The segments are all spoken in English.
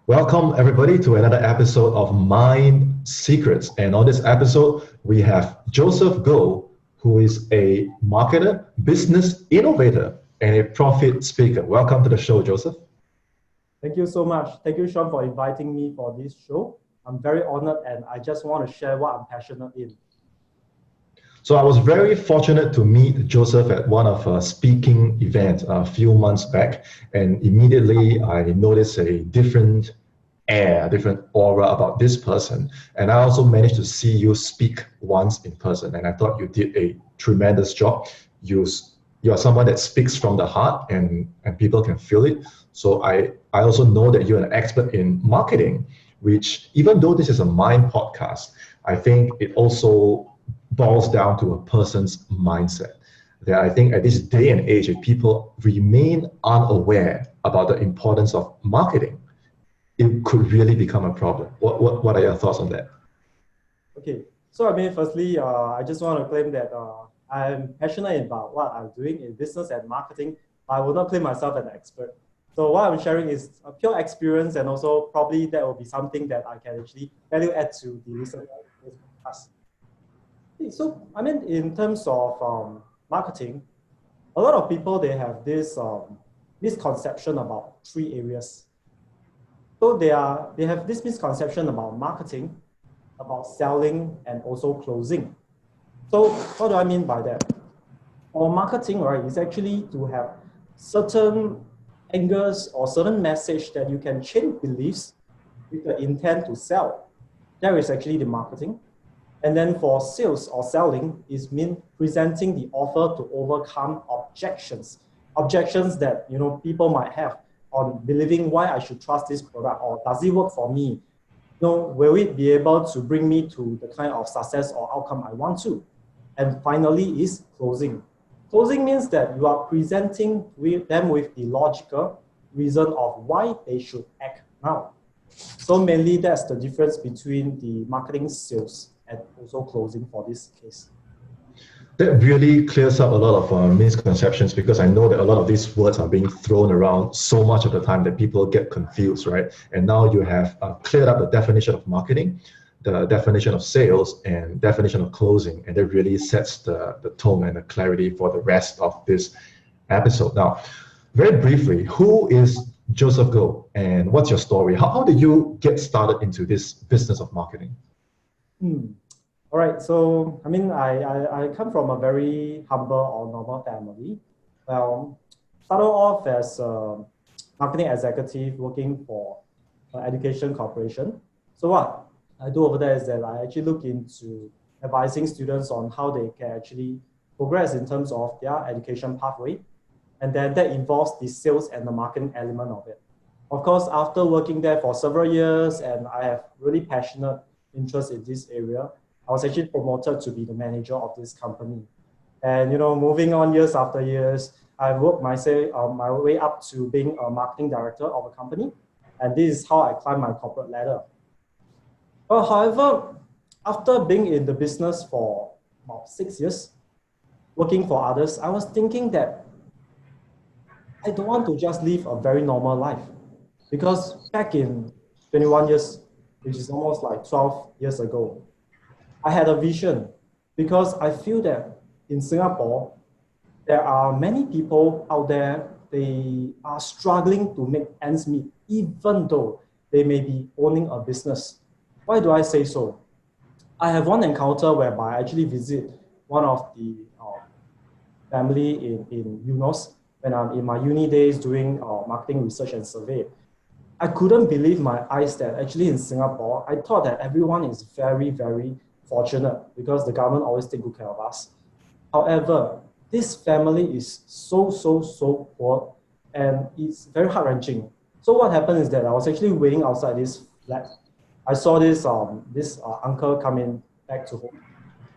Welcome, everybody, to another episode of Mind Secrets. And on this episode, we have Joseph Goh, who is a marketer, business innovator, and a profit speaker. Welcome to the show, Joseph. Thank you so much. Thank you, Sean, for inviting me for this show. I'm very honored and I just want to share what I'm passionate in. So I was very fortunate to meet Joseph at one of speaking events a few months back, and immediately I noticed a different air, a different aura about this person. And I also managed to see you speak once in person, and I thought you did a tremendous job. You you are someone that speaks from the heart, and people can feel it. So I also know that you're an expert in marketing, which even though this is a mind podcast, I think it also boils down to a person's mindset. That I think at this day and age, if people remain unaware about the importance of marketing, it could really become a problem. What are your thoughts on that? Okay, so firstly, I just want to claim that I'm passionate about what I'm doing in business and marketing. I will not claim myself an expert. So what I'm sharing is a pure experience, and also probably that will be something that I can actually value add to the listener. So, in terms of marketing, a lot of people, they have this misconception about three areas. So they have this misconception about marketing, about selling, and also closing. So what do I mean by that? For marketing, right, is actually to have certain angles or certain message that you can change beliefs with the intent to sell. That is actually the marketing. And then for sales or selling is mean presenting the offer to overcome objections. Objections that people might have on believing why I should trust this product, or does it work for me? Will it be able to bring me to the kind of success or outcome I want to? And finally is closing. Closing means that you are presenting them with the logical reason of why they should act now. So mainly that's the difference between the marketing, sales, and also closing for this case. That really clears up a lot of misconceptions, because I know that a lot of these words are being thrown around so much of the time that people get confused, right? And now you have cleared up the definition of marketing, the definition of sales, and definition of closing, and that really sets the tone and the clarity for the rest of this episode. Now, very briefly, who is Joseph Goh, and what's your story? How did you get started into this business of marketing? All right, so I come from a very humble or normal family. Well, started off as a marketing executive working for an education corporation. So what I do over there is that I actually look into advising students on how they can actually progress in terms of their education pathway. And then that involves the sales and the marketing element of it. Of course, after working there for several years, and I have really passionate interest in this area, I was actually promoted to be the manager of this company. And moving on years after years, I worked my way up to being a marketing director of a company. And this is how I climbed my corporate ladder. However, after being in the business for about 6 years, working for others, I was thinking that I don't want to just live a very normal life. Because back in 21 years, which is almost like 12 years ago, I had a vision, because I feel that in Singapore, there are many people out there, they are struggling to make ends meet, even though they may be owning a business. Why do I say so? I have one encounter whereby I actually visit one of the family in Eunos when I'm in my uni days doing marketing research and survey. I couldn't believe my eyes that actually in Singapore, I thought that everyone is very, very fortunate because the government always take good care of us. However, this family is so poor, and it's very heart-wrenching. So what happened is that I was actually waiting outside this flat. I saw this uncle coming back to home,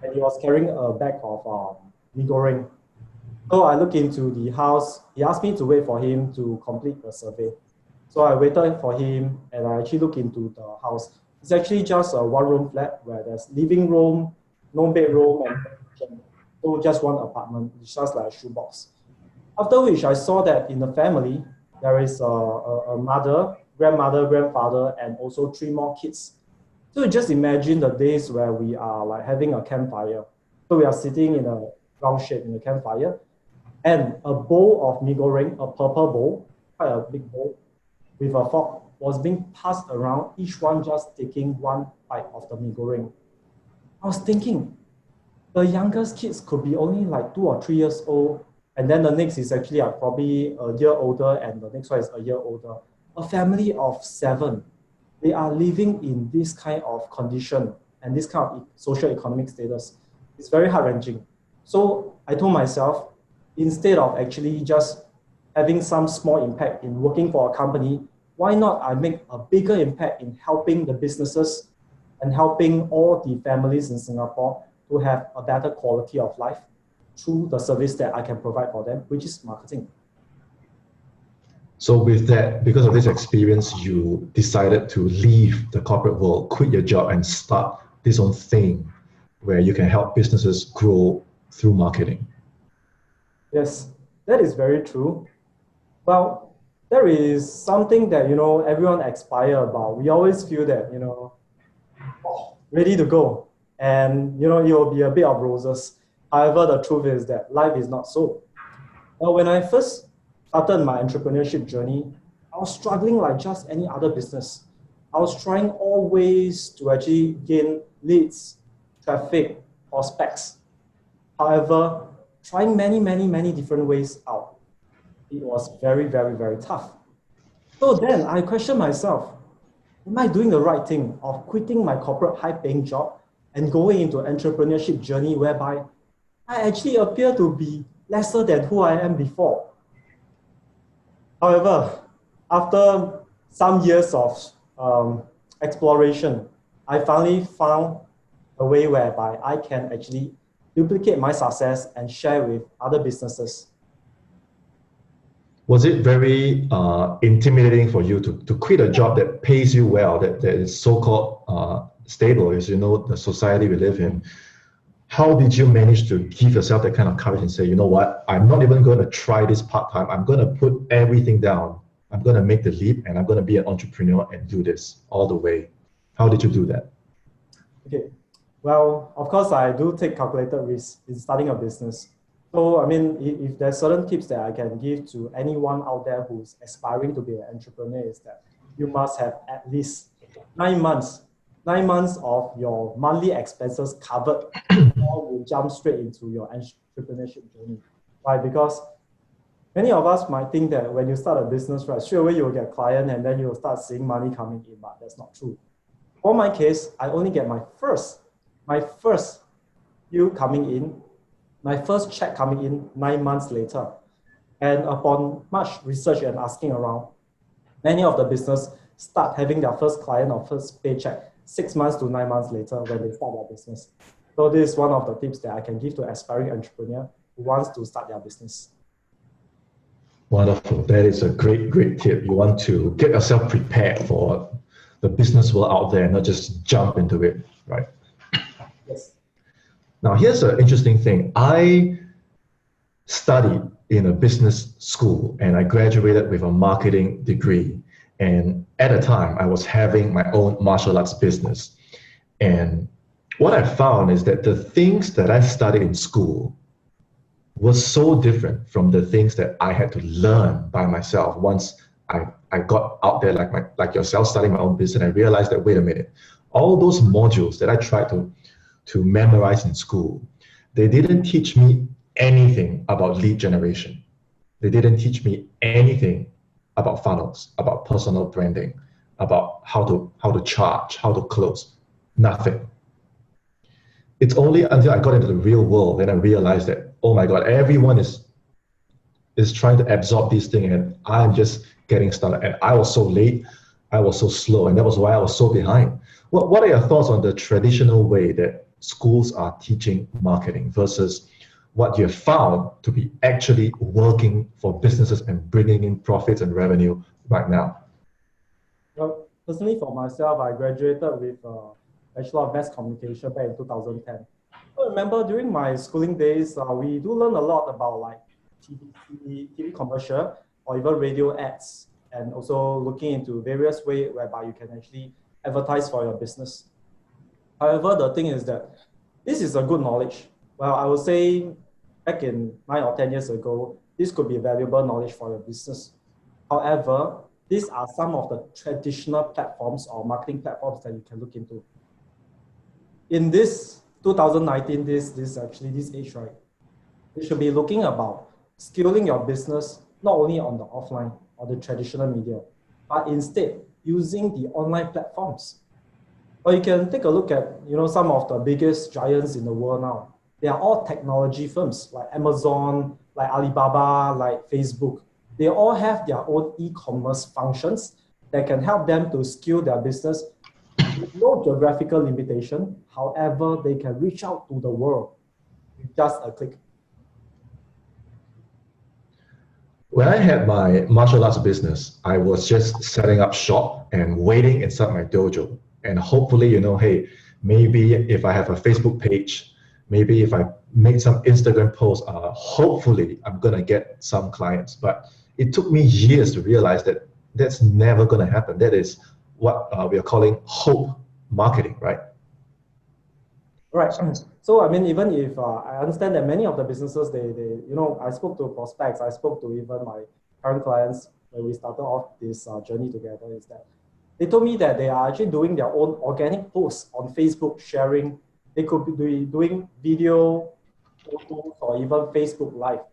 and he was carrying a bag of mee goreng. So I looked into the house. He asked me to wait for him to complete the survey. So I waited for him, and I actually looked into the house. It's actually just a one-room flat where there's living room, no bedroom, and kitchen. So just one apartment. It's just like a shoebox. After which I saw that in the family, there is a mother, grandmother, grandfather, and also 3 more kids. So you just imagine the days where we are like having a campfire. So we are sitting in a round shape in the campfire, and a bowl of mee goreng, a purple bowl, quite a big bowl, with a fork was being passed around, each one just taking one bite of the mee goreng. I was thinking, the youngest kids could be only like 2 or 3 years old, and then the next is actually probably a year older, and the next one is a year older. A family of 7, they are living in this kind of condition and this kind of social economic status. It's very heart-wrenching. So I told myself, instead of actually just having some small impact in working for a company, why not I make a bigger impact in helping the businesses and helping all the families in Singapore to have a better quality of life through the service that I can provide for them, which is marketing. So with that, because of this experience, you decided to leave the corporate world, quit your job, and start this own thing where you can help businesses grow through marketing. Yes, that is very true. Well, there is something that, everyone aspire about. We always feel that, ready to go. And, it will be a bit of roses. However, the truth is that life is not so. Well, when I first started my entrepreneurship journey, I was struggling like just any other business. I was trying all ways to actually gain leads, traffic, prospects. However, trying many, many, many different ways out, it was very, very, very tough. So then I questioned myself, am I doing the right thing of quitting my corporate high-paying job and going into an entrepreneurship journey whereby I actually appear to be lesser than who I am before? However, after some years of exploration, I finally found a way whereby I can actually duplicate my success and share with other businesses. Was it very intimidating for you to quit a job that pays you well, that is so-called stable, as you know, the society we live in? How did you manage to give yourself that kind of courage and say, you know what, I'm not even going to try this part-time. I'm going to put everything down. I'm going to make the leap and I'm going to be an entrepreneur and do this all the way. How did you do that? Okay. Well, of course, I do take calculated risks in starting a business. So, I mean, if there's certain tips that I can give to anyone out there who's aspiring to be an entrepreneur, is that you must have at least 9 months of your monthly expenses covered before you jump straight into your entrepreneurship journey. Right? Because many of us might think that when you start a business, right, straight away you'll get a client and then you'll start seeing money coming in, but that's not true. For my case, I only get my first bill coming in, my first check coming in 9 months later. And upon much research and asking around, many of the business start having their first client or first paycheck 6 months to 9 months later when they start their business. So this is one of the tips that I can give to aspiring entrepreneur who wants to start their business. Wonderful. That is a great, great tip. You want to get yourself prepared for the business world out there, not just jump into it, right? Yes. Now, here's an interesting thing. I studied in a business school and I graduated with a marketing degree. And at the time, I was having my own martial arts business. And what I found is that the things that I studied in school was so different from the things that I had to learn by myself once I got out there like yourself, starting my own business. And I realized that, wait a minute, all those modules that I tried to memorize in school, they didn't teach me anything about lead generation. They didn't teach me anything about funnels, about personal branding, about how to charge, how to close. Nothing. It's only until I got into the real world that I realized that, oh my God, everyone is trying to absorb these things and I'm just getting started. And I was so late, I was so slow, and that was why I was so behind. What are your thoughts on the traditional way that schools are teaching marketing versus what you have found to be actually working for businesses and bringing in profits and revenue right now? Well, personally for myself, I graduated with Bachelor of Mass Communication back in 2010. I remember during my schooling days, we do learn a lot about like TV commercial, or even radio ads, and also looking into various ways whereby you can actually advertise for your business. However, the thing is that this is a good knowledge. Well, I would say back in 9 or 10 years ago, this could be valuable knowledge for your business. However, these are some of the traditional platforms or marketing platforms that you can look into. In this 2019, this age, right? You should be looking about scaling your business not only on the offline or the traditional media, but instead using the online platforms. Or you can take a look at some of the biggest giants in the world now. They are all technology firms like Amazon, like Alibaba, like Facebook. They all have their own e-commerce functions that can help them to scale their business with no geographical limitation. However, they can reach out to the world with just a click. When I had my martial arts business, I was just setting up shop and waiting inside my dojo. And hopefully, hey, maybe if I have a Facebook page, maybe if I make some Instagram posts, hopefully I'm gonna get some clients. But it took me years to realize that that's never gonna happen. That is what we are calling hope marketing, right? Right. So I mean, even if I understand that many of the businesses, I spoke to prospects, I spoke to even my current clients when we started off this journey together, is that they told me that they are actually doing their own organic posts on Facebook, sharing. They could be doing video, photos, or even Facebook Live.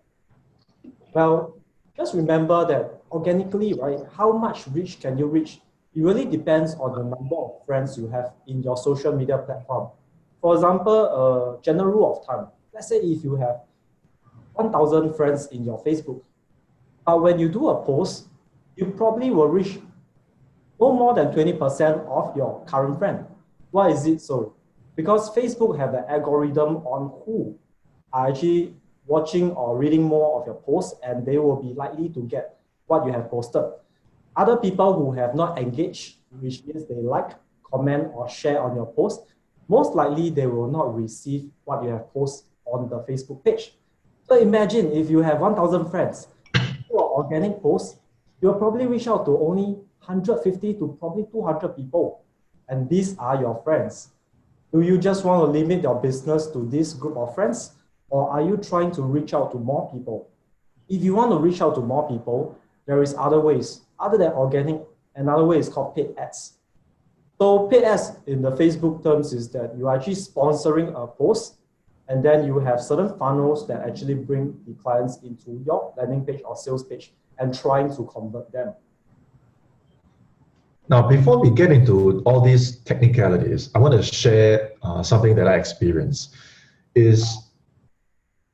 Well, just remember that organically, right? How much reach can you reach? It really depends on the number of friends you have in your social media platform. For example, a general rule of thumb. Let's say if you have 1,000 friends in your Facebook, but when you do a post, you probably will reach no more than 20% of your current friend. Why is it so? Because Facebook have the algorithm on who are actually watching or reading more of your posts, and they will be likely to get what you have posted. Other people who have not engaged, which means they like, comment, or share on your post, most likely they will not receive what you have posted on the Facebook page. So imagine if you have 1,000 friends, for organic posts, you'll probably reach out to only 150 to probably 200 people. And these are your friends. Do you just want to limit your business to this group of friends? Or are you trying to reach out to more people? If you want to reach out to more people, there is other ways. Other than organic, another way is called paid ads. So paid ads in the Facebook terms is that you're actually sponsoring a post, and then you have certain funnels that actually bring the clients into your landing page or sales page and trying to convert them. Now, before we get into all these technicalities, I want to share something that I experienced. Is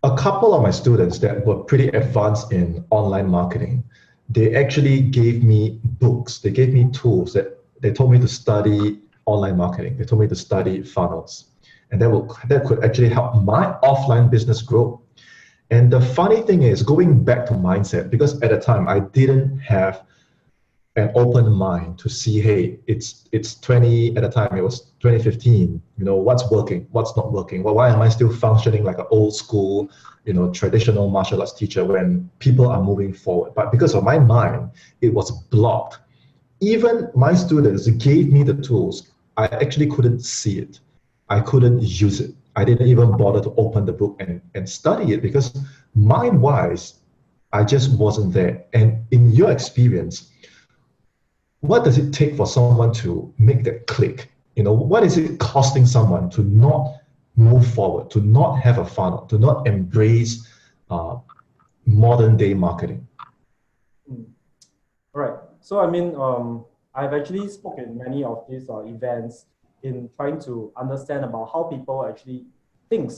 a couple of my students that were pretty advanced in online marketing, they actually gave me books, they gave me tools that they told me to study online marketing, they told me to study funnels, and that could actually help my offline business grow. And the funny thing is, going back to mindset, because at the time I didn't have an open mind to see, hey, it's 20, at the time it was 2015, what's working, what's not working. Well, why am I still functioning like an old school, traditional martial arts teacher when people are moving forward? But because of my mind, it was blocked. Even my students gave me the tools. I actually couldn't see it. I couldn't use it. I didn't even bother to open the book and study it because mind-wise, I just wasn't there. And in your experience, what does it take for someone to make that click? What is it costing someone to not move forward, to not have a funnel, to not embrace modern day marketing? Right. So, I mean, I've actually spoken in many of these events in trying to understand about how people actually think,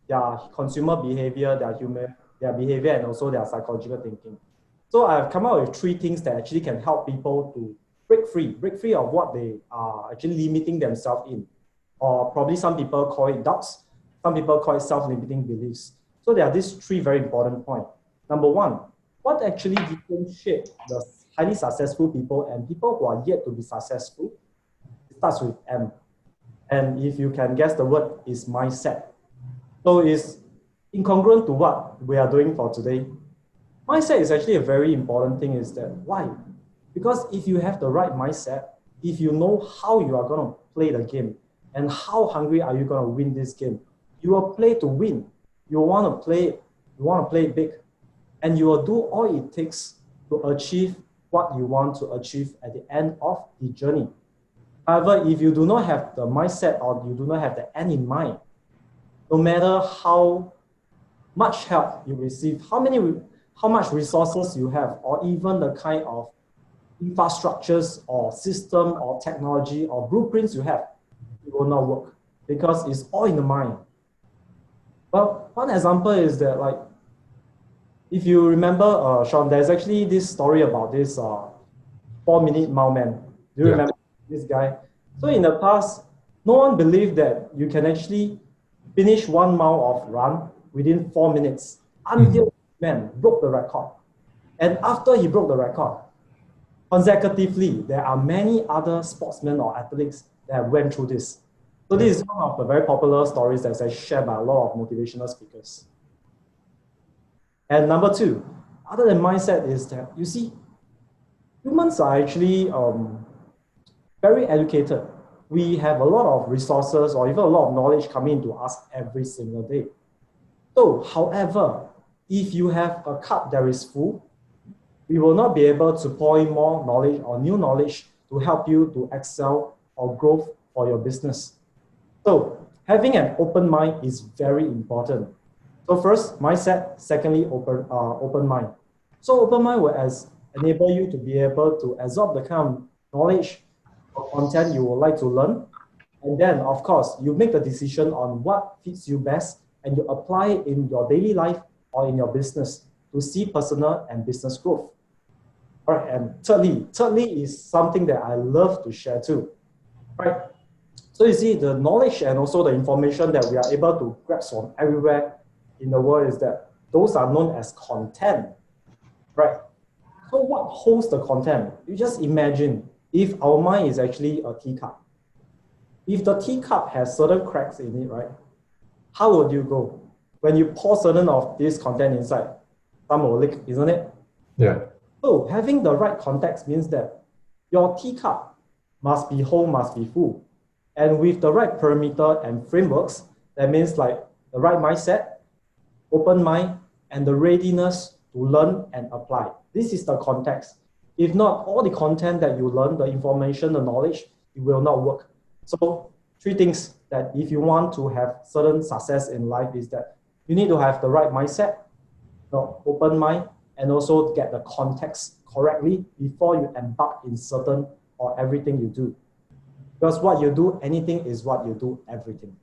their consumer behavior, their behavior, and also their psychological thinking. So I've come up with 3 things that actually can help people to break free of what they are actually limiting themselves in. Or probably some people call it doubts, some people call it self-limiting beliefs. So there are these 3 very important points. Number 1, what actually differentiates the highly successful people and people who are yet to be successful? It starts with M. And if you can guess, the word is mindset. So it's incongruent to what we are doing for today. Mindset is actually a very important thing. Is that why? Because if you have the right mindset, if you know how you are going to play the game and how hungry are you going to win this game, you will play to win. You want to play, you want to play big, and you will do all it takes to achieve what you want to achieve at the end of the journey. However, if you do not have the mindset or you do not have the end in mind, no matter how much help you receive, how much resources you have, or even the kind of infrastructures or system or technology or blueprints you have, it will not work because it's all in the mind. Well, one example is that, like, if you remember, Sean, there's actually this story about this 4-minute mile man. Do you remember this guy? So in the past, no one believed that you can actually finish 1 mile of run within 4 minutes until man broke the record. And after he broke the record, consecutively, there are many other sportsmen or athletes that went through this. So this is one of the very popular stories that's shared by a lot of motivational speakers. And number two, other than mindset, is that, you see, humans are actually very educated. We have a lot of resources or even a lot of knowledge coming to us every single day. So, however, if you have a cup that is full, we will not be able to pour in more knowledge or new knowledge to help you to excel or grow for your business. So having an open mind is very important. So first, mindset. Secondly, open mind. So open mind will enable you to be able to absorb the kind of knowledge or content you would like to learn. And then, of course, you make the decision on what fits you best and you apply it in your daily life or in your business to see personal and business growth. All right, and thirdly is something that I love to share too. Right. So you see, the knowledge and also the information that we are able to grasp from everywhere in the world is that those are known as content. Right. So what holds the content? You just imagine if our mind is actually a teacup. If the teacup has certain cracks in it, right? How would you go? When you pour certain of this content inside, some will leak, isn't it? Yeah. So having the right context means that your teacup must be whole, must be full. And with the right parameter and frameworks, that means like the right mindset, open mind, and the readiness to learn and apply. This is the context. If not, all the content that you learn, the information, the knowledge, it will not work. So 3 things that if you want to have certain success in life is that you need to have the right mindset, the open mind, and also get the context correctly before you embark in certain or everything you do. Because what you do, anything is what you do, everything.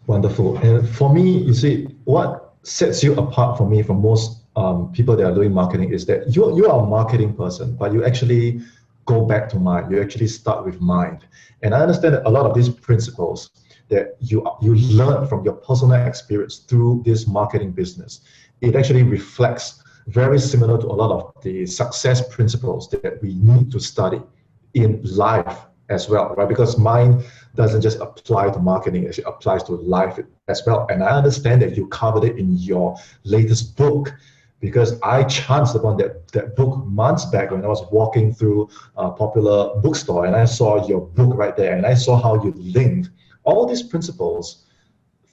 Wonderful. And for me, you see, what sets you apart for me from most people that are doing marketing is that you are a marketing person, but you actually go back to mind. You actually start with mind. And I understand that a lot of these principles that you learn from your personal experience through this marketing business, it actually reflects very similar to a lot of the success principles that we need to study in life as well, right? Because mind doesn't just apply to marketing, it applies to life as well. And I understand that you covered it in your latest book, because I chanced upon that book months back when I was walking through a popular bookstore, and I saw your book right there, and I saw how you linked all these principles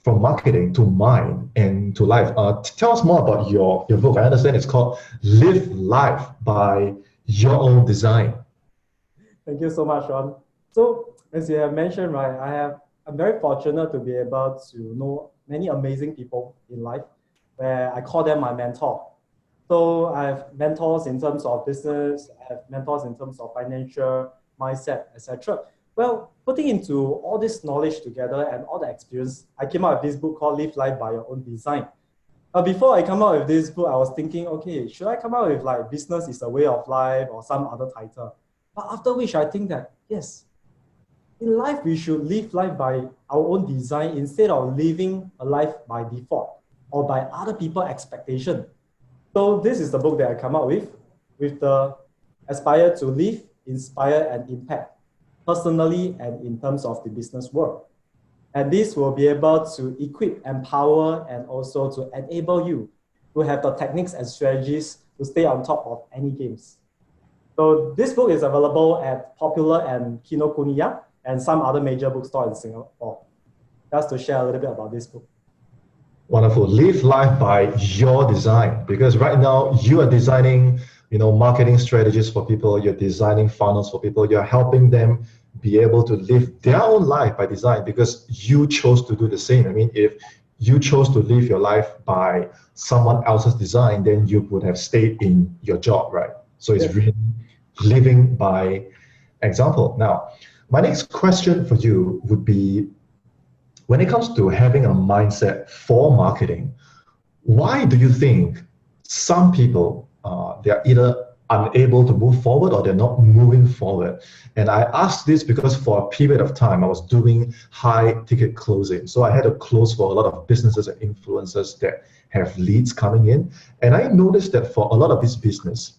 from marketing to mind and to life. Tell us more about your book. I understand it's called Live Life by Your Own Design. Thank you so much, Ron. So as you have mentioned, right, I'm very fortunate to be able to know many amazing people in life where I call them my mentor. So I have mentors in terms of business, I have mentors in terms of financial, mindset, etc. Well, putting into all this knowledge together and all the experience, I came out with this book called Live Life by Your Own Design. Before I come out with this book, I was thinking, okay, should I come out with like business is a way of life or some other title? But after which I think that, yes, in life, we should live life by our own design instead of living a life by default or by other people's expectation. So this is the book that I come out with the aspire to live, inspire, and impact, personally and in terms of the business world. And this will be able to equip, empower, and also to enable you to have the techniques and strategies to stay on top of any games. So this book is available at Popular and Kinokuniya and some other major bookstores in Singapore. Just to share a little bit about this book. Wonderful. Live life by your design, because right now you are designing, marketing strategies for people. You're designing funnels for people. You're helping them be able to live their own life by design because you chose to do the same. I mean, if you chose to live your life by someone else's design, then you would have stayed in your job, right? So it's really living by example. Now, my next question for you would be, when it comes to having a mindset for marketing, why do you think some people, they are either unable to move forward or they're not moving forward? And I ask this because for a period of time, I was doing high ticket closing. So I had to close for a lot of businesses and influencers that have leads coming in. And I noticed that for a lot of this business,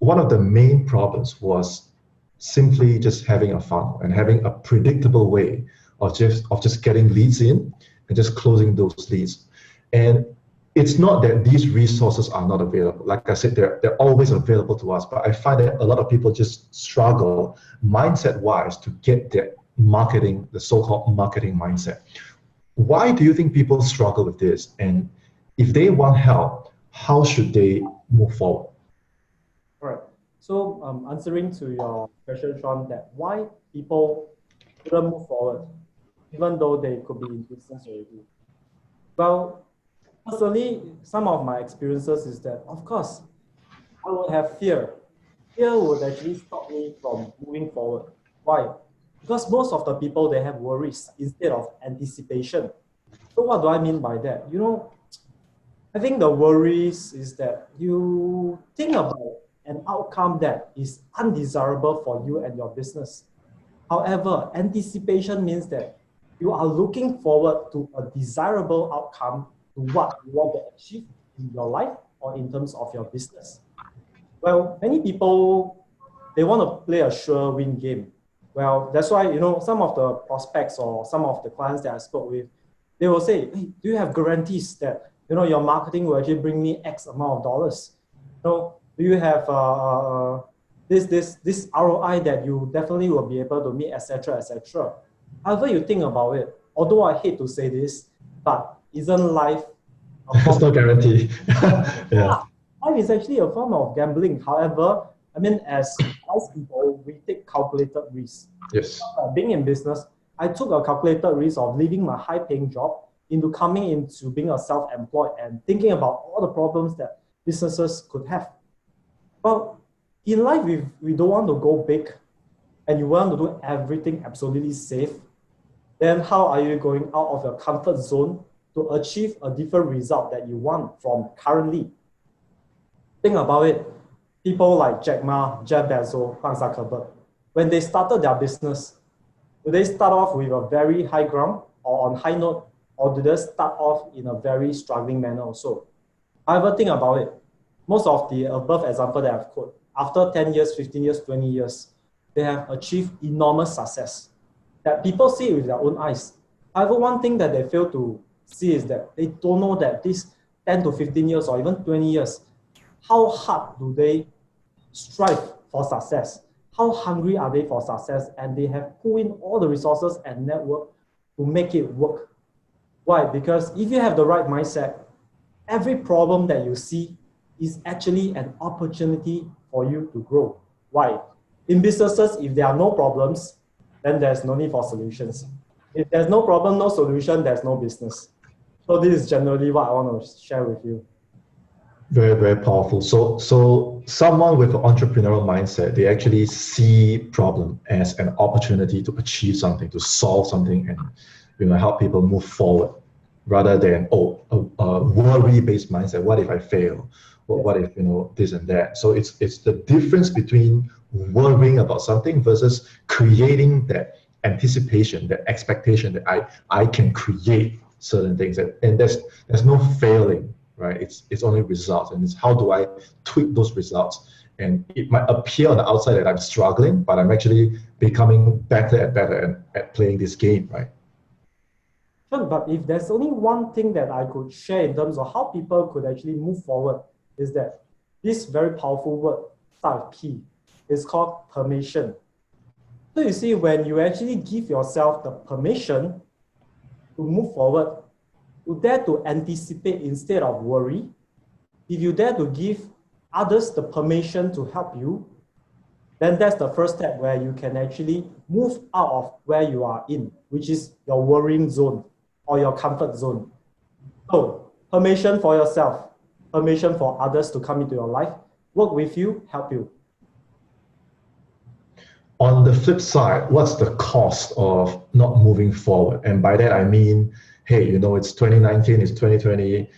one of the main problems was simply just having a funnel and having a predictable way of just getting leads in and just closing those leads. And it's not that these resources are not available. Like I said, they're always available to us, but I find that a lot of people just struggle mindset-wise to get their marketing, the so-called marketing mindset. Why do you think people struggle with this? And if they want help, how should they move forward? All right. So answering to your question, Sean, that why people couldn't move forward, even though they could be in business already. Well, personally, some of my experiences is that, of course, I would have fear. Fear would actually stop me from moving forward. Why? Because most of the people, they have worries instead of anticipation. So what do I mean by that? I think the worries is that you think about an outcome that is undesirable for you and your business. However, anticipation means that you are looking forward to a desirable outcome to what you want to achieve in your life or in terms of your business. Well, many people, they want to play a sure win game. Well, that's why, some of the prospects or some of the clients that I spoke with, they will say, hey, do you have guarantees that, your marketing will actually bring me X amount of dollars? Do you have this ROI that you definitely will be able to meet, etc., etc. However you think about it, although I hate to say this, but isn't life a form? There's no guarantee. Yeah. Life is actually a form of gambling. However, I mean, as wise people, we take calculated risks. Yes. Being in business, I took a calculated risk of leaving my high-paying job into coming into being a self-employed and thinking about all the problems that businesses could have. Well, in life, we don't want to go big and you want to do everything absolutely safe, then how are you going out of your comfort zone to achieve a different result that you want from currently? Think about it. People like Jack Ma, Jeff Bezos, Mark Zuckerberg, when they started their business, do they start off with a very high ground or on high note, or do they start off in a very struggling manner also? However, think about it. Most of the above example that I've quoted, after 10 years, 15 years, 20 years, they have achieved enormous success that people see it with their own eyes. However, one thing that they fail to see is that they don't know that this 10 to 15 years or even 20 years, how hard do they strive for success? How hungry are they for success? And they have put in all the resources and network to make it work. Why? Because if you have the right mindset, every problem that you see is actually an opportunity for you to grow. Why? In businesses, if there are no problems, then there's no need for solutions. If there's no problem, no solution, there's no business. So this is generally what I want to share with you. Very, very powerful. So someone with an entrepreneurial mindset, they actually see problem as an opportunity to achieve something, to solve something, and help people move forward, rather than a worry-based mindset. What if I fail? What if this and that? So it's the difference between worrying about something versus creating that anticipation, that expectation that I can create certain things, and there's no failing. Right? It's only results, and it's how do I tweak those results. And it might appear on the outside that I'm struggling, but I'm actually becoming better and better at playing this game, right? Sure, but if there's only one thing that I could share in terms of how people could actually move forward, is that this very powerful word, start with P, is called permission. So you see, when you actually give yourself the permission to move forward, to dare to anticipate instead of worry, if you dare to give others the permission to help you, then that's the first step where you can actually move out of where you are in, which is your worrying zone or your comfort zone. So, permission for yourself, permission for others to come into your life, work with you, help you. On the flip side, what's the cost of not moving forward? And by that I mean, hey, it's 2019, it's 2020.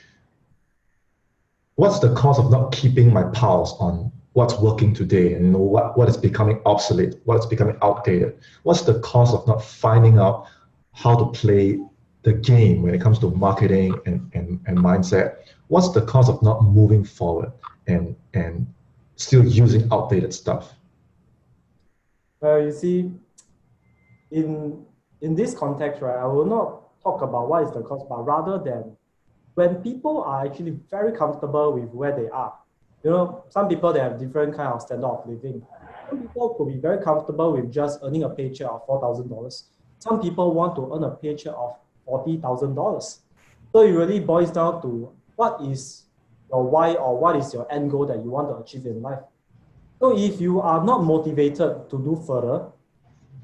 What's the cost of not keeping my pulse on what's working today, and what is becoming obsolete, what's becoming outdated? What's the cost of not finding out how to play the game when it comes to marketing and mindset? What's the cost of not moving forward and still using outdated stuff? Well, you see, in this context, right, I will not talk about what is the cost, but rather than when people are actually very comfortable with where they are. Some people, they have different kind of standard of living. Some people could be very comfortable with just earning a paycheck of $4,000. Some people want to earn a paycheck of $40,000. So it really boils down to what is your why, or what is your end goal that you want to achieve in life. So if you are not motivated to do further,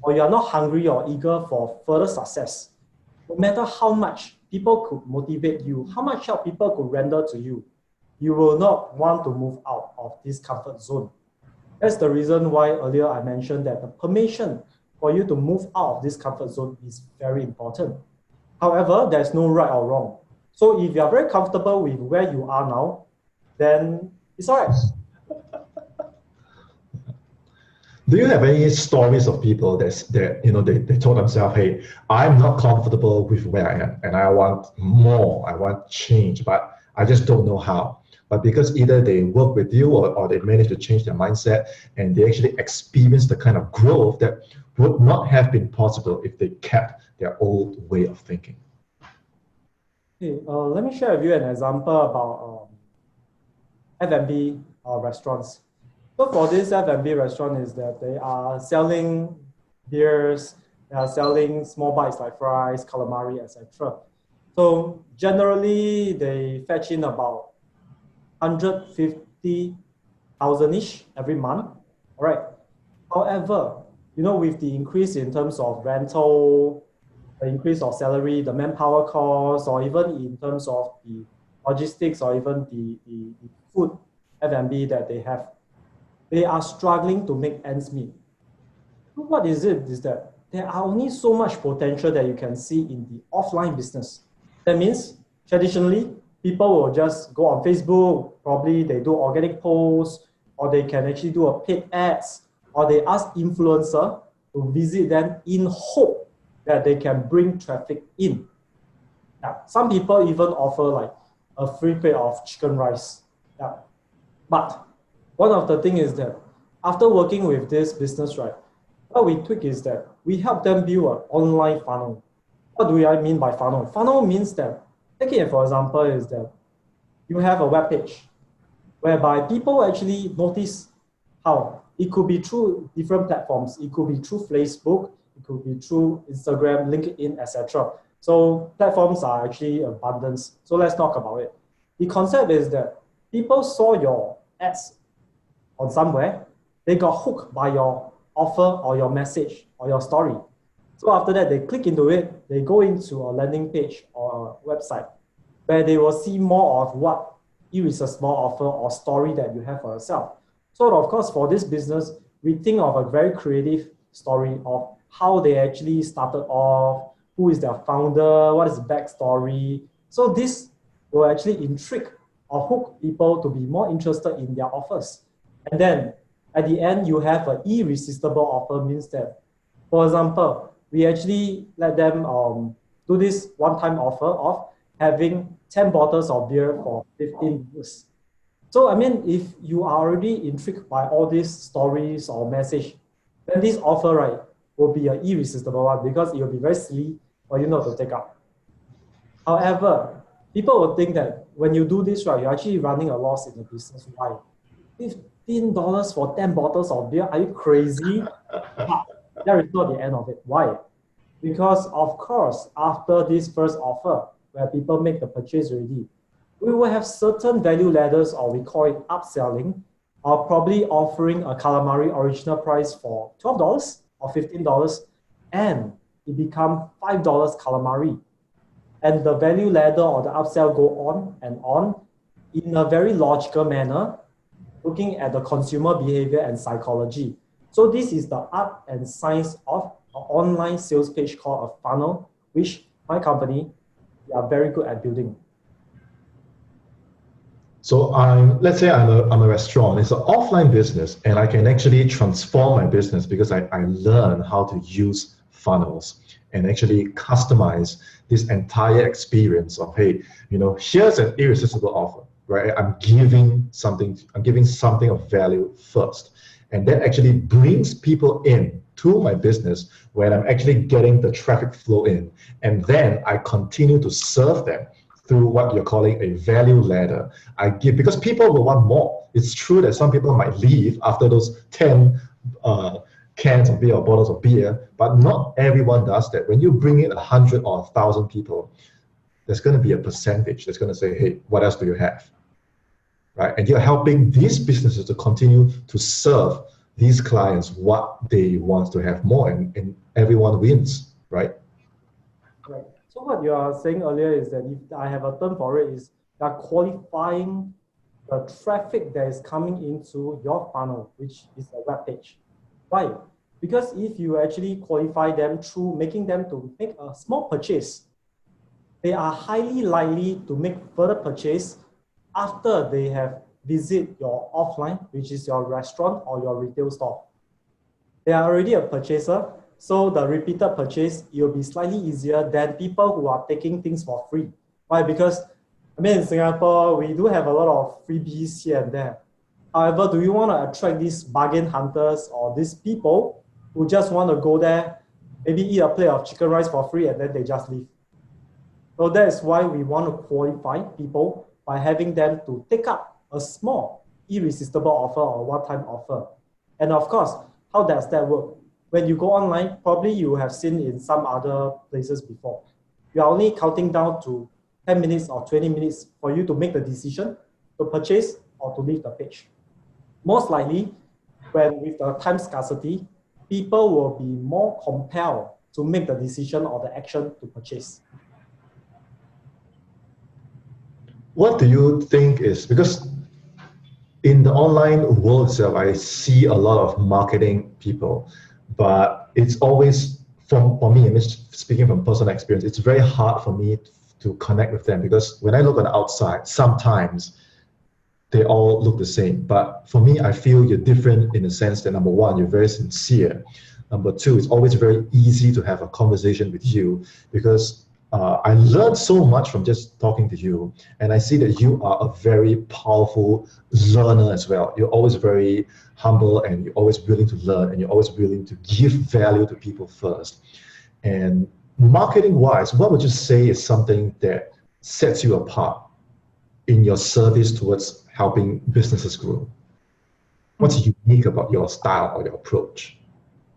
or you are not hungry or eager for further success, no matter how much people could motivate you, how much help people could render to you, you will not want to move out of this comfort zone. That's the reason why earlier I mentioned that the permission for you to move out of this comfort zone is very important. However, there's no right or wrong. So if you are very comfortable with where you are now, then it's all right. Do you have any stories of people they told themselves, hey, I'm not comfortable with where I am and I want more, I want change, but I just don't know how. But because either they work with you, or they manage to change their mindset, and they actually experience the kind of growth that would not have been possible if they kept their old way of thinking. Okay, let me share with you an example about F&B restaurants. So for this F&B restaurant is that they are selling beers, they are selling small bites like fries, calamari, etc. So generally they fetch in about 150,000-ish every month. All right. However, with the increase in terms of rental, the increase of salary, the manpower costs, or even in terms of the logistics, or even the food F&B that they have, they are struggling to make ends meet. What is it? Is that there are only so much potential that you can see in the offline business. That means traditionally, people will just go on Facebook, probably they do organic posts, or they can actually do a paid ads, or they ask influencer to visit them in hope that they can bring traffic in. Yeah. Some people even offer like a free plate of chicken rice. Yeah. But one of the things is that after working with this business, right, what we tweak is that we help them build an online funnel. What do I mean by funnel? Funnel means that, take it for example, is that you have a web page whereby people actually notice how it could be through different platforms. It could be through Facebook, it could be through Instagram, LinkedIn, etc. So platforms are actually abundance. So let's talk about it. The concept is that people saw your ads on somewhere, they got hooked by your offer or your message or your story. So after that, they click into it, they go into a landing page or a website where they will see more of what irresistible offer or story that you have for yourself. So of course, for this business, we think of a very creative story of how they actually started off, who is their founder, what is the backstory. So this will actually intrigue or hook people to be more interested in their offers. And then at the end, you have an irresistible offer, means that, for example, we actually let them do this one-time offer of having 10 bottles of beer for 15 years. So, I mean, if you are already intrigued by all these stories or message, then this offer, right, will be an irresistible one because it will be very silly for you not to take up. However, people will think that when you do this, right, you're actually running a loss in the business. Why? $15 for 10 bottles of beer? Are you crazy? But that is not the end of it. Why? Because of course, after this first offer, where people make the purchase already, we will have certain value ladders, or we call it upselling, or probably offering a calamari original price for $12 or $15, and it become $5 calamari. And the value ladder or the upsell go on and on in a very logical manner, looking at the consumer behavior and psychology. So this is the art and science of an online sales page called a funnel, which my company, we are very good at building. So let's say I'm a restaurant. It's an offline business, and I can actually transform my business because I learn how to use funnels and actually customize this entire experience of, hey, here's an irresistible offer, right? I'm giving something of value first. And that actually brings people in to my business when I'm actually getting the traffic flow in. And then I continue to serve them through what you're calling a value ladder. I give, because people will want more. It's true that some people might leave after those 10 cans of beer or bottles of beer, but not everyone does that. When you bring in 100 or 1,000 people, there's going to be a percentage that's going to say, hey, what else do you have? Right? And you're helping these businesses to continue to serve these clients what they want to have more, and everyone wins, right? Right. So what you are saying earlier is that if I have a term for it, is that qualifying the traffic that is coming into your funnel, which is a web page. Why? Because if you actually qualify them through making them to make a small purchase, they are highly likely to make further purchase after they have visit your offline, which is your restaurant or your retail store. They are already a purchaser, so the repeated purchase, it will be slightly easier than people who are taking things for free. Why? Because in Singapore, we do have a lot of freebies here and there. However, do you want to attract these bargain hunters or these people who just want to go there, maybe eat a plate of chicken rice for free and then they just leave? So that is why we want to qualify people by having them to take up a small, irresistible offer or one-time offer. And of course, how does that work? When you go online, probably you have seen in some other places before. You are only counting down to 10 minutes or 20 minutes for you to make the decision to purchase or to leave the page. Most likely, when with the time scarcity, people will be more compelled to make the decision or the action to purchase. What do you think is, because in the online world itself, I see a lot of marketing people, but it's always, for me, I'm just speaking from personal experience, it's very hard for me to connect with them, because when I look on the outside, sometimes they all look the same. But for me, I feel you're different in the sense that, number one, you're very sincere. Number two, it's always very easy to have a conversation with you, because I learned so much from just talking to you. And I see that you are a very powerful learner as well. You're always very humble, and you're always willing to learn, and you're always willing to give value to people first. And marketing wise, what would you say is something that sets you apart in your service towards helping businesses grow? What's unique about your style or your approach?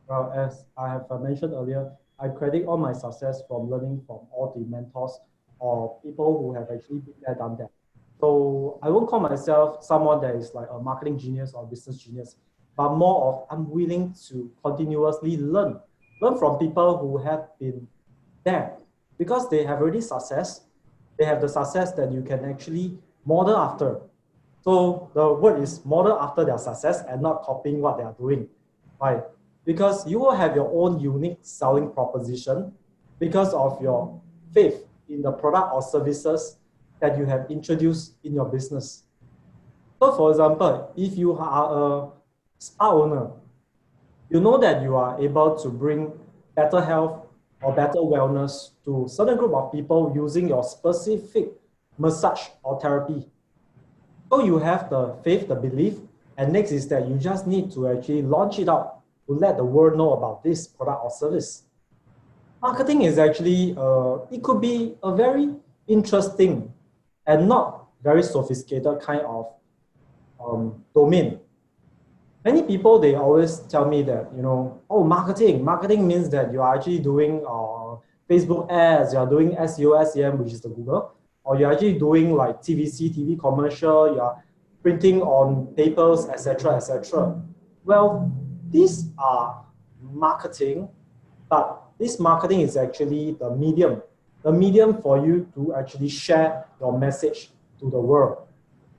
Well, as I have mentioned earlier, I credit all my success from learning from all the mentors or people who have actually been there, done that. So I won't call myself someone that is like a marketing genius or business genius, but more of I'm willing to continuously learn from people who have been there, because they have already success. They have the success that you can actually model after. So the word is model after their success and not copying what they are doing. Why? Because you will have your own unique selling proposition because of your faith in the product or services that you have introduced in your business. So for example, if you are a spa owner, you know that you are able to bring better health or better wellness to a certain group of people using your specific massage or therapy. So you have the faith, the belief, and next is that you just need to actually launch it out to let the world know about this product or service. Marketing is actually, it could be a very interesting and not very sophisticated kind of domain. Many people, they always tell me that, oh, marketing means that you are actually doing Facebook ads, you are doing SEO, SEM, which is the Google, or you're actually doing like TVC, TV commercial, you are printing on papers, etc., etc. Well, these are marketing, but this marketing is actually the medium for you to actually share your message to the world.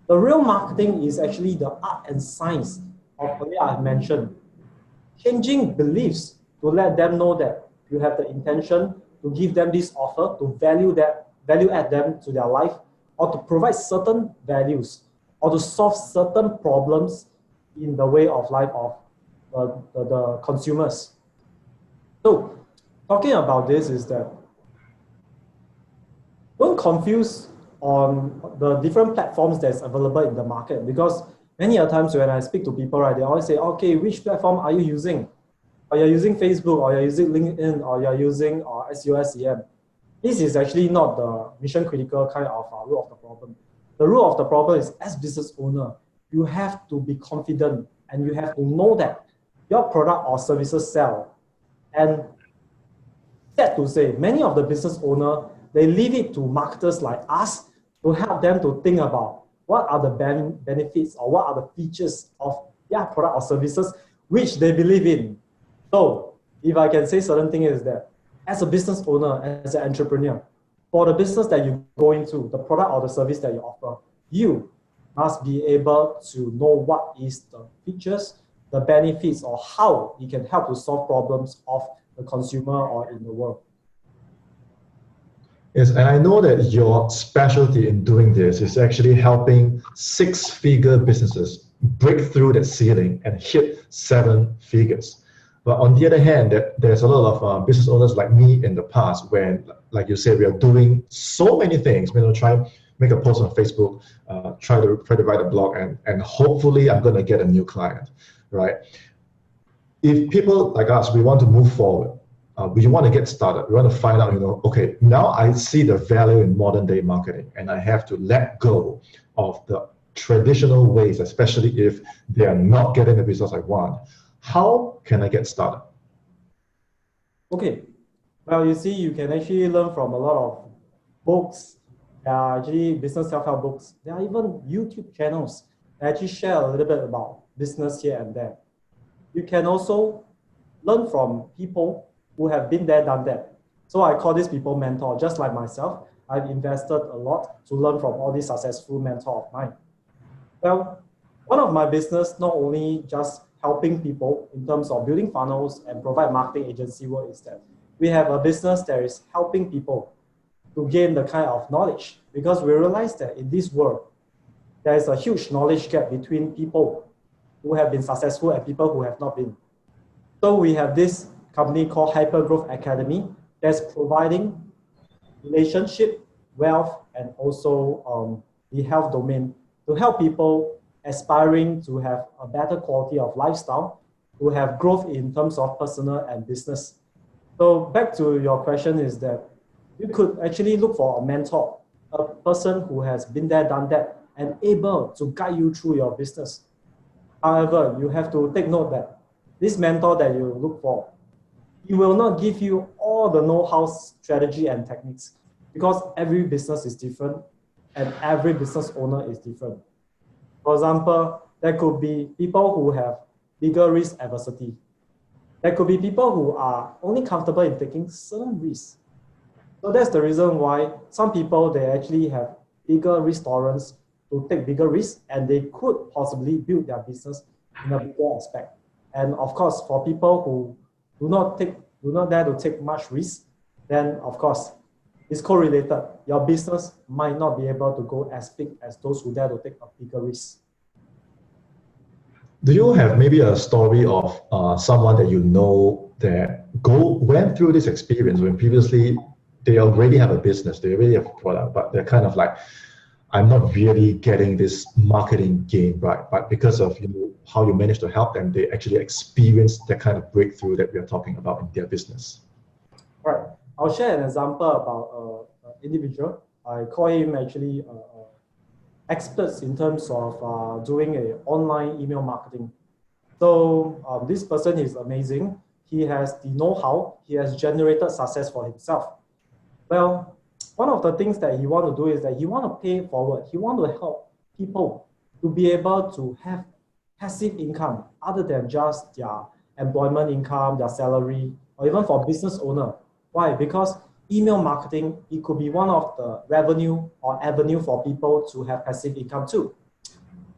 The real marketing is actually the art and science of the way I've mentioned. Changing beliefs to let them know that you have the intention to give them this offer, to value add them to their life, or to provide certain values, or to solve certain problems in the way of life of the consumers. So, talking about this is that don't confuse on the different platforms that's available in the market, because many a times when I speak to people, right, they always say, okay, which platform are you using? Or you're using Facebook, or you're using LinkedIn, or you're using SEO, SEM. This is actually not the mission critical kind of root of the problem. The root of the problem is, as business owner, you have to be confident and you have to know that your product or services sell. And sad to say, many of the business owners, they leave it to marketers like us to help them to think about what are the benefits or what are the features of their product or services which they believe in. So if I can say certain thing is that as a business owner, as an entrepreneur, for the business that you go into, the product or the service that you offer, you must be able to know what is the features, the benefits, or how it can help to solve problems of the consumer or in the world. Yes, and I know that your specialty in doing this is actually helping six-figure businesses break through that ceiling and hit seven figures. But on the other hand, there's a lot of business owners like me in the past when, like you said, we are doing so many things. Try make a post on Facebook, try to write a blog, and hopefully I'm going to get a new client, right? If people like us, we want to move forward, we want to get started. We want to find out, okay, now I see the value in modern day marketing, and I have to let go of the traditional ways, especially if they are not getting the results I want. How can I get started? Okay, well, you see, you can actually learn from a lot of books. There are actually business self-help books. There are even YouTube channels that actually share a little bit about business here and there. You can also learn from people who have been there, done that. So I call these people mentor, just like myself. I've invested a lot to learn from all these successful mentors of mine. Well, one of my business, not only just helping people in terms of building funnels and provide marketing agency work, is that we have a business that is helping people to gain the kind of knowledge, because we realize that in this world, there is a huge knowledge gap between people who have been successful and people who have not been. So we have this company called Hypergrowth Academy that's providing relationship, wealth, and also the health domain to help people aspiring to have a better quality of lifestyle, to have growth in terms of personal and business. So back to your question is that you could actually look for a mentor, a person who has been there, done that, and able to guide you through your business. However, you have to take note that this mentor that you look for, he will not give you all the know-how, strategy, and techniques, because every business is different and every business owner is different. For example, there could be people who have bigger risk adversity. There could be people who are only comfortable in taking certain risks. So that's the reason why some people, they actually have bigger risk tolerance to take bigger risks, and they could possibly build their business in a bigger aspect. And of course, for people who do not dare to take much risk, then of course, it's correlated. Your business might not be able to go as big as those who dare to take a bigger risk. Do you have maybe a story of someone that you know that went through this experience when previously they already have a business, they already have a product, but they're kind of like, I'm not really getting this marketing game right, but because of how you managed to help them, they actually experience that kind of breakthrough that we are talking about in their business? Right. I'll share an example about an individual. I call him actually experts in terms of doing a online email marketing. So this person is amazing. He has the know-how. He has generated success for himself. Well, one of the things that he want to do is that he want to pay forward. He want to help people to be able to have passive income other than just their employment income, their salary, or even for business owner. Why? Because email marketing, it could be one of the revenue or avenue for people to have passive income too.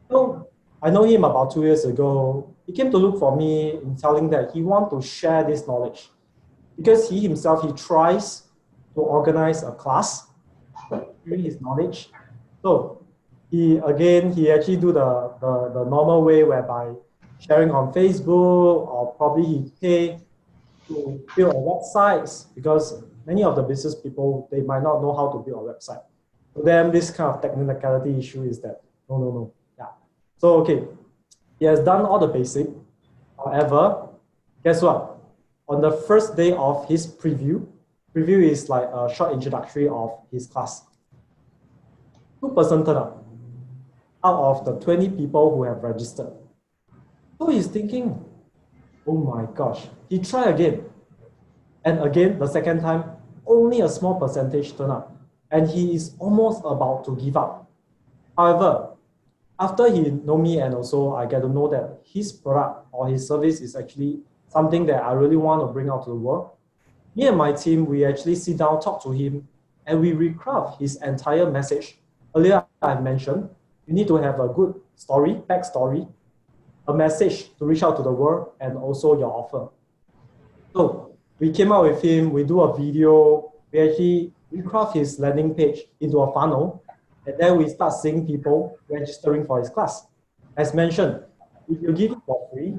So I know him about 2 years ago. He came to look for me in telling that he want to share this knowledge because he himself, he tries to organize a class, sharing his knowledge. So he actually do the normal way whereby sharing on Facebook, or probably he pay to build a website, because many of the business people, they might not know how to build a website. For them, this kind of technicality issue is that, no. Yeah. So, okay, he has done all the basic. However, guess what? On the first day of his preview is like a short introductory of his class. 2% turn up out of the 20 people who have registered. So he's thinking, oh my gosh, he tried again. And again, the second time, only a small percentage turn up. And he is almost about to give up. However, after he know me, and also I get to know that his product or his service is actually something that I really want to bring out to the world, me and my team, we actually sit down, talk to him, and we recraft his entire message. Earlier, I mentioned, you need to have a good story, backstory, a message to reach out to the world, and also your offer. So we came out with him, we do a video, we actually recraft his landing page into a funnel, and then we start seeing people registering for his class. As mentioned, if you give it for free,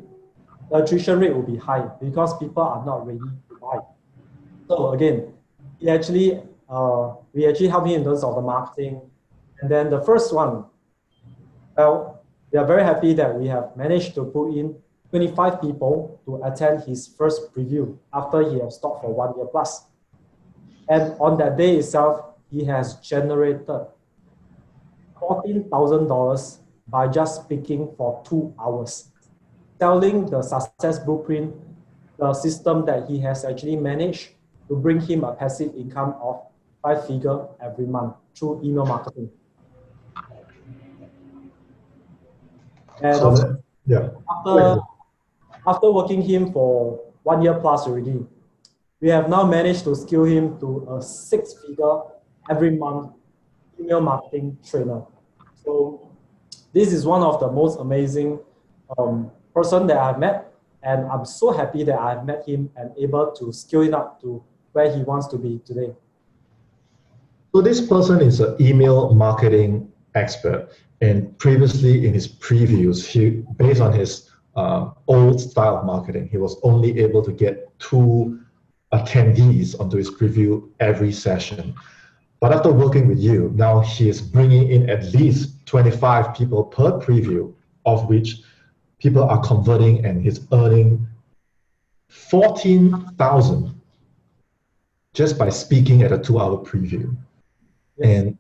the attrition rate will be high because people are not ready to buy. So again, we actually help him in terms of the marketing. And then the first one, well, we are very happy that we have managed to put in 25 people to attend his first preview after he has stopped for 1 year plus. And on that day itself, he has generated $14,000 by just speaking for 2 hours, telling the success blueprint, the system that he has actually managed to bring him a passive income of 5-figure every month through email marketing. And So yeah. after working him for 1 year plus already, we have now managed to skill him to a 6-figure every month email marketing trainer. So this is one of the most amazing person that I've met, and I'm so happy that I've met him and able to scale it up to where he wants to be today. So this person is an email marketing expert, and previously in his previews, based on his old style of marketing, he was only able to get 2 attendees onto his preview every session. But after working with you, now he is bringing in at least 25 people per preview, of which people are converting, and he's earning 14,000 just by speaking at a 2-hour preview. Yes. And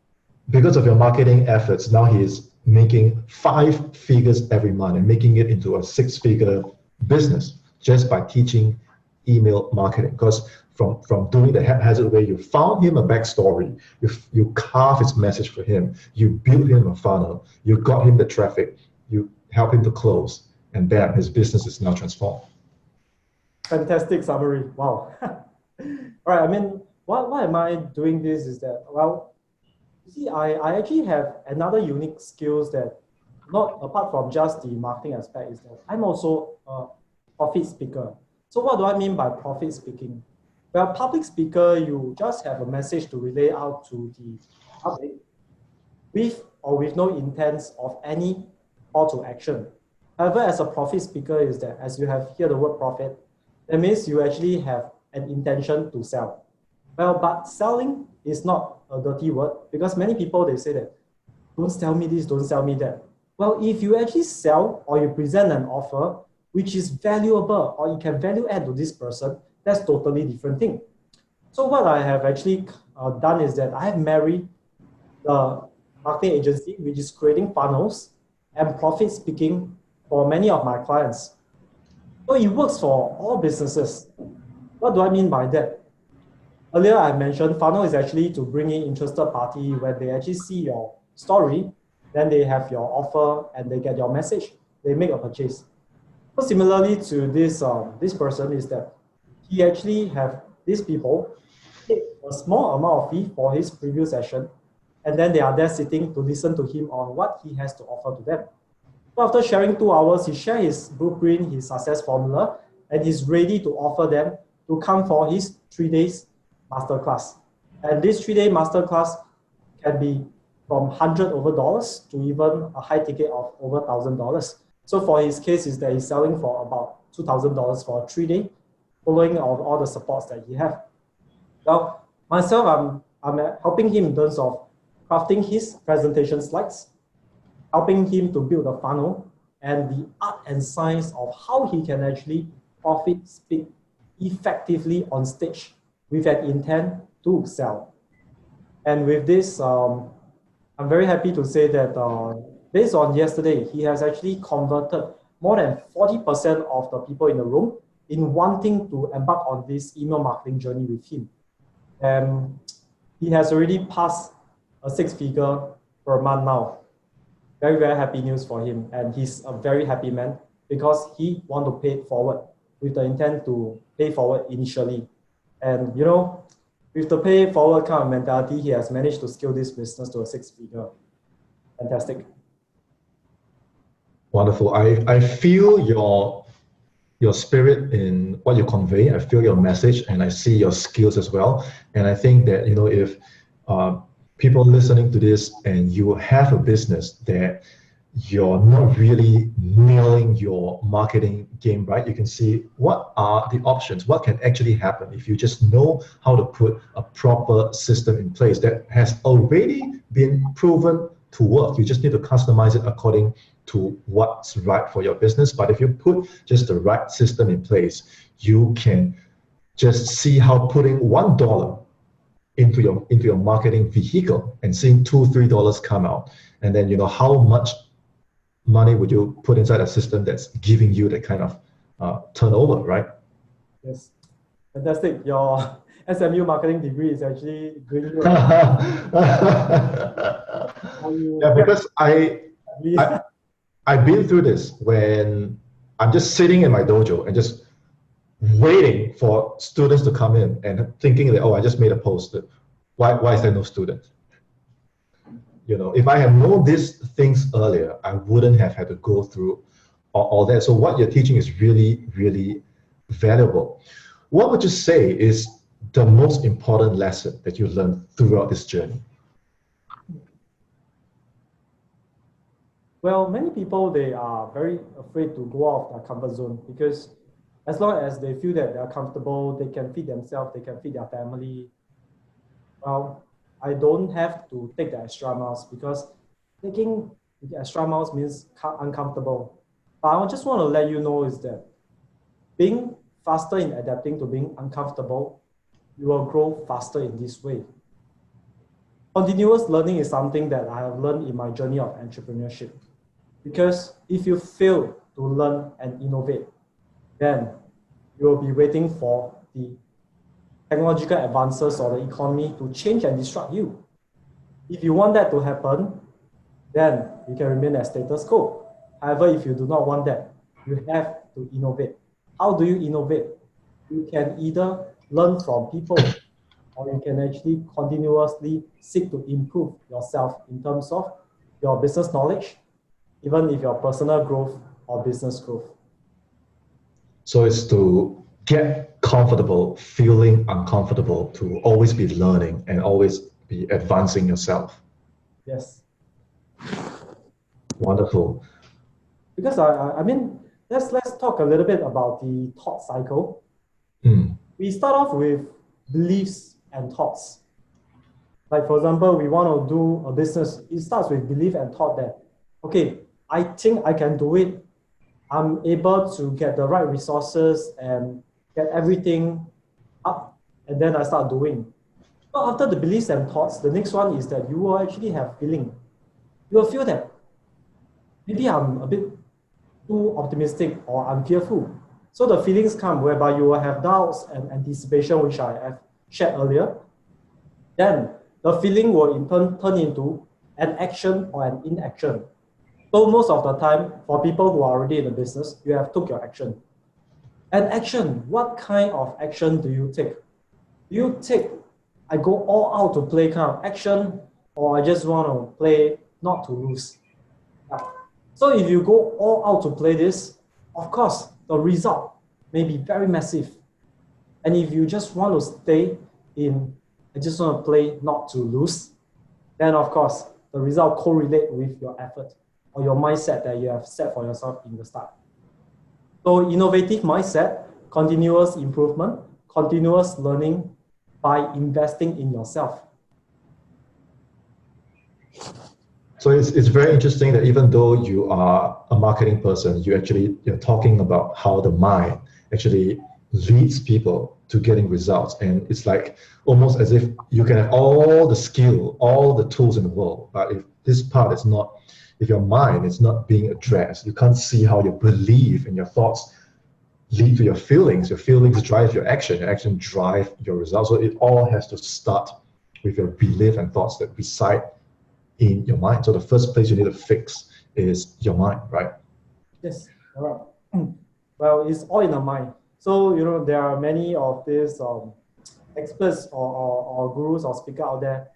because of your marketing efforts, now he is making 5 figures every month and making it into a 6-figure business just by teaching email marketing. Because from doing the haphazard way, you found him a backstory, you carve his message for him, you build him a funnel, you got him the traffic, you help him to close, and bam, his business is now transformed. Fantastic summary. Wow. All right, I mean, why am I doing this is that, well, you see, I actually have another unique skills that, not apart from just the marketing aspect, is that I'm also a profit speaker. So what do I mean by profit speaking? Well, public speaker, you just have a message to relay out to the public with or with no intent of any call to action. However, as a profit speaker is that, as you have heard the word profit, that means you actually have an intention to sell. Well, but selling is not a dirty word, because many people, they say that, don't sell me this, don't sell me that. Well, if you actually sell or you present an offer which is valuable or you can value add to this person, that's totally different thing. So what I have actually done is that I have married the marketing agency, which is creating funnels and profit speaking for many of my clients. So it works for all businesses. What do I mean by that? Earlier, I mentioned funnel is actually to bring in interested party when they actually see your story, then they have your offer and they get your message, they make a purchase. So similarly to this person is that he actually have these people take a small amount of fee for his preview session, and then they are there sitting to listen to him on what he has to offer to them. So after sharing 2 hours, he shares his blueprint, his success formula, and he's ready to offer them to come for his 3 days masterclass. And this 3 day masterclass can be from $100 over to even a high ticket of over $1,000. So for his case is that he's selling for about $2,000 for a 3 day, following all the supports that he have. Now, myself, I'm helping him in terms of crafting his presentation slides, helping him to build a funnel, and the art and science of how he can actually profit speak effectively on stage with an intent to sell. And with this, I'm very happy to say that based on yesterday, he has actually converted more than 40% of the people in the room in wanting to embark on this email marketing journey with him. And he has already passed a 6-figure per month now. Very, very happy news for him. And he's a very happy man because he want to pay it forward with the intent to pay forward initially. And you know, with the pay forward kind of mentality, he has managed to scale this business to a 6-figure. Fantastic. Wonderful. I feel your spirit in what you convey. I feel your message, and I see your skills as well. And I think that if people listening to this and you have a business that you're not really nailing your marketing game right, you can see what are the options, what can actually happen if you just know how to put a proper system in place that has already been proven to work. You just need to customize it according to what's right for your business. But if you put just the right system in place, you can just see how putting $1 into your marketing vehicle and seeing $2-3 come out, and then how much money would you put inside a system that's giving you that kind of turnover, right? Yes, fantastic. Your SMU marketing degree is actually doing you Yeah, because I've been through this when I'm just sitting in my dojo and just waiting for students to come in and thinking that, oh, I just made a post. Why is there no student? If I had known these things earlier, I wouldn't have had to go through all that. So what you're teaching is really, really valuable. What would you say is the most important lesson that you learned throughout this journey? Well, many people, they are very afraid to go out of their comfort zone because as long as they feel that they're comfortable, they can feed themselves, they can feed their family. Well, I don't have to take the extra miles because taking the extra miles means uncomfortable. But I just want to let you know is that being faster in adapting to being uncomfortable, you will grow faster in this way. Continuous learning is something that I have learned in my journey of entrepreneurship. Because if you fail to learn and innovate, then you will be waiting for the technological advances or the economy to change and disrupt you. If you want that to happen, then you can remain as status quo. However, if you do not want that, you have to innovate. How do you innovate? You can either learn from people or you can actually continuously seek to improve yourself in terms of your business knowledge, even if your personal growth or business growth. So it's to get comfortable, feeling uncomfortable, to always be learning and always be advancing yourself. Yes. Wonderful. Because I mean, let's talk a little bit about the thought cycle. We start off with beliefs and thoughts. Like for example, we want to do a business. It starts with belief and thought that, okay, I think I can do it. I'm able to get the right resources and get everything up, and then I start doing. Well, after the beliefs and thoughts, the next one is that you will actually have feeling. You will feel that maybe I'm a bit too optimistic or I'm fearful. So the feelings come whereby you will have doubts and anticipation, which I have shared earlier. Then the feeling will in turn into an action or an inaction. So most of the time, for people who are already in the business, you have took your action. An action, what kind of action do you take? Do you take, I go all out to play kind of action, or I just want to play not to lose? Yeah. So if you go all out to play this, of course, the result may be very massive. And if you just want to stay in, I just want to play not to lose, then of course, the result correlate with your effort or your mindset that you have set for yourself in the start. So innovative mindset, continuous improvement, continuous learning by investing in yourself. So it's very interesting that even though you are a marketing person, you're talking about how the mind actually leads people to getting results. And it's like almost as if you can have all the skill, all the tools in the world, but if this part is not, if your mind is not being addressed, you can't see how your belief and your thoughts lead to your feelings drive your action drive your results. So it all has to start with your belief and thoughts that reside in your mind. So the first place you need to fix is your mind, right? Yes, all right. Well, it's all in the mind. So, there are many of these experts or gurus or speakers out there.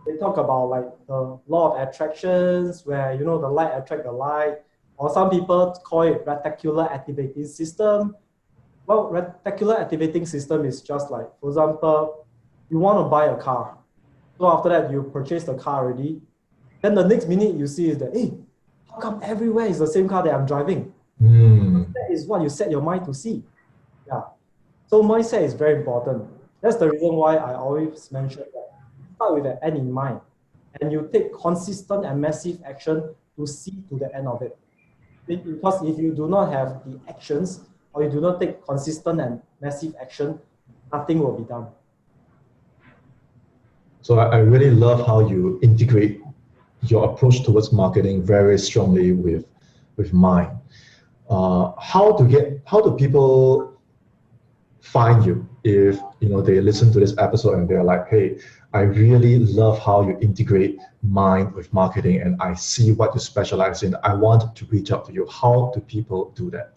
They talk about like the law of attractions, where, the light attract the light, or some people call it reticular activating system. Well, reticular activating system is just like, for example, you want to buy a car. So after that, you purchase the car already. Then the next minute you see is that, hey, how come everywhere is the same car that I'm driving? That is what you set your mind to see. Yeah. So mindset is very important. That's the reason why I always mention that start with the end in mind, and you take consistent and massive action to see to the end of it. Because if you do not have the actions, or you do not take consistent and massive action, nothing will be done. So I really love how you integrate your approach towards marketing very strongly with mine. How do people find you if they listen to this episode and they're like, hey, I really love how you integrate mind with marketing and I see what you specialize in. I want to reach out to you. How do people do that?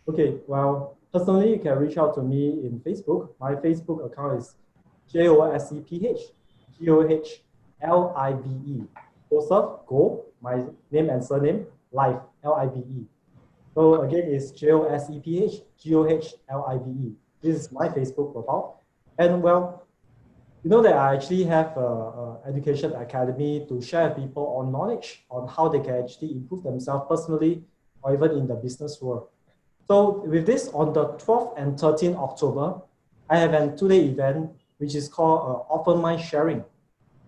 Okay, well, personally, you can reach out to me in Facebook. My Facebook account is JOSEPH, GOHLIVE. Joseph, Go, my name and surname, Live, LIVE. So again, it's JOSEPH, GOHLIVE. This is my Facebook profile. And well, you know that I actually have an education academy to share with people on knowledge on how they can actually improve themselves personally or even in the business world. So with this, on the 12th and 13th October, I have a two-day event, which is called Offer Mind Sharing.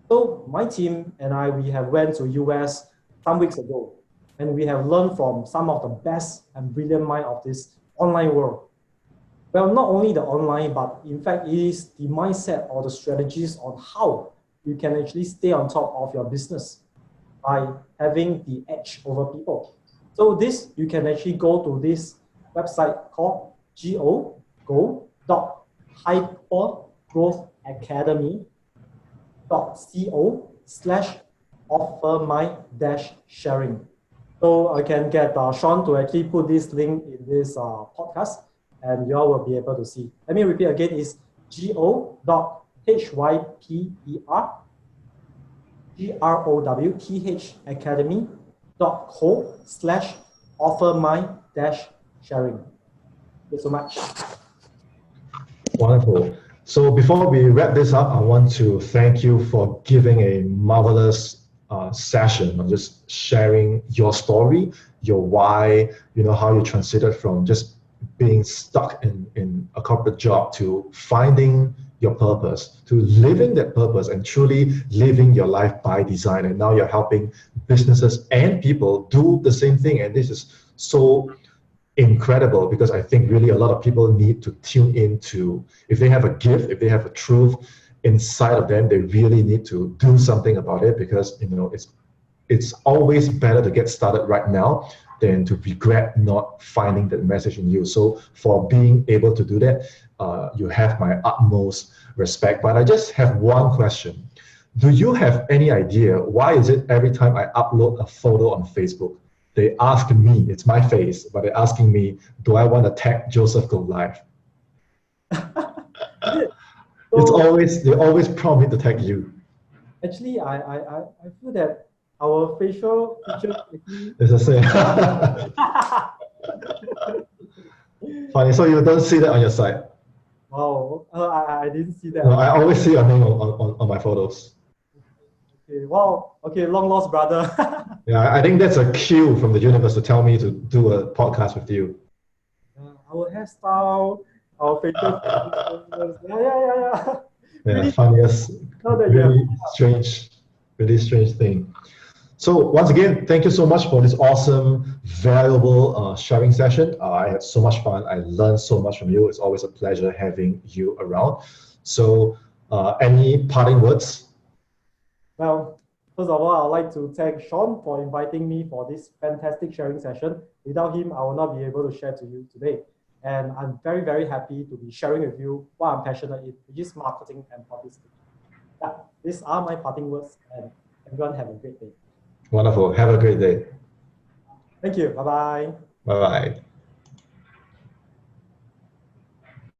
So my team and I, we have went to US some weeks ago, and we have learned from some of the best and brilliant minds of this online world. Well, not only the online, but in fact, it is the mindset or the strategies on how you can actually stay on top of your business by having the edge over people. So this, you can actually go to this website called go.hypergrowthacademy.co/offermy-sharing. So I can get Sean to actually put this link in this podcast, and you all will be able to see. Let me repeat again, it's go.hypergrowth academy.co/offermy-sharing. Thank you so much. Wonderful. So before we wrap this up, I want to thank you for giving a marvelous session on just sharing your story, your why, how you transited from just being stuck in a corporate job to finding your purpose, to living that purpose and truly living your life by design. And now you're helping businesses and people do the same thing. And this is so incredible because I think really a lot of people need to tune into, if they have a gift, if they have a truth, inside of them, they really need to do something about it, because it's always better to get started right now than to regret not finding that message in you. So for being able to do that, you have my utmost respect. But I just have one question. Do you have any idea why is it every time I upload a photo on Facebook, they ask me, it's my face, but they're asking me, do I want to tag Joseph Go Live? So They always prompt me to tag you. actually, I feel that our facial features actually. It's the same. Funny, so you don't see that on your side. Wow, I didn't see No, that. I always see your name on my photos. Okay, wow. Okay, long lost brother. Yeah, I think that's a cue from the universe to tell me to do a podcast with you. Our hairstyle, our facial features. Yeah. Yeah, Really, funniest, now that you have. really strange, really strange thing. So once again, thank you so much for this awesome, valuable sharing session. I had so much fun. I learned so much from you. It's always a pleasure having you around. So any parting words? Well, first of all, I'd like to thank Sean for inviting me for this fantastic sharing session. Without him, I will not be able to share to you today. And I'm very, very happy to be sharing with you what I'm passionate in, which is marketing and publicity. Yeah, these are my parting words, and everyone have a great day. Wonderful. Have a great day. Thank you. Bye bye. Bye bye.